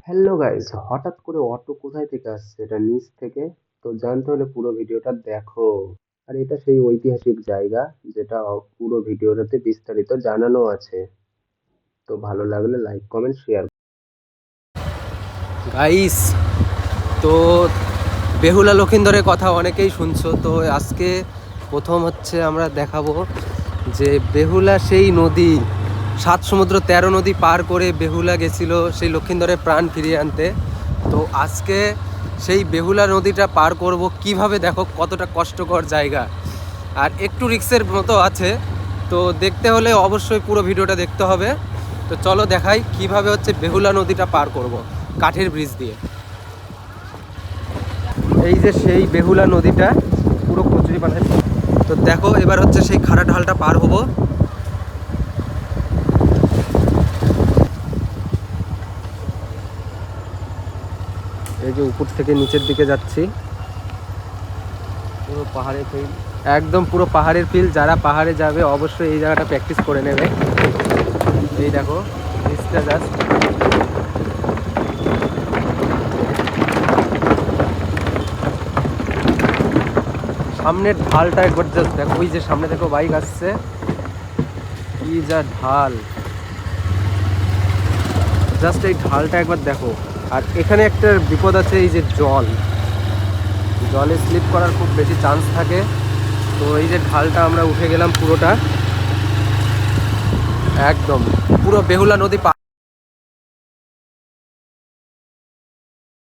Hello guys, হঠাৎ করে auto কোথায় থেকে আসছে এটা নিচ থেকে। তো জানতে হলে পুরো ভিডিওটা দেখো। আর এটা সেই ঐতিহাসিক জায়গা যেটা পুরো ভিডিওটাতে বিস্তারিত জানানো আছে। তো ভালো লাগলে লাইক কমেন্ট শেয়ার। গাইস, তো বেহুলা লক্ষীন্দরের কথা অনেকেই শুনছো। তো আজকে প্রথম হচ্ছে আমরা দেখাবো যে বেহুলা সেই নদী, 7 সমুদ্র 13 নদী পার করে বেহুলা গেছিল সেই লক্ষীন্দরের প্রাণ ফিরিয়ে আনতে। তো আজকে সেই বেহুলা নদীটা পার করব কিভাবে, দেখো কতটা কষ্টকর জায়গা আর একটু রিস্কের মতো আছে। তো দেখতে হলে অবশ্যই পুরো ভিডিওটা দেখতে হবে। তো চলো দেখাই কিভাবে হচ্ছে বেহুলা নদীটা পার করব কাঠের ব্রিজ দিয়ে। এই যে সেই বেহুলা নদীটা পুরো কচুরি পানায়। তো দেখো এবার হচ্ছে সেই খাড়া ঢালটা পার হবো। এই যে উপর থেকে নিচের দিকে যাচ্ছি, পুরো পাহাড়ের ফিল, একদম পুরো পাহাড়ের ফিল। যারা পাহাড়ে যাবে অবশ্যই এই জায়গাটা প্র্যাকটিস করে নেবে। এই দেখো ব্রিজটা জাস্ট, সামনের ঢালটা একবার জাস্ট দেখো। ওই যে সামনে দেখো বাইক আসছে, কি যা ঢাল, জাস্ট এই ঢালটা একবার দেখো। আর এখানে একটা বিপদ আছে, এই যে জলে স্লিপ করার খুব বেশি চান্স থাকে। তো এই যে ঢালটা আমরা উঠে গেলাম পুরোটা, একদম পুরো বেহুলা নদী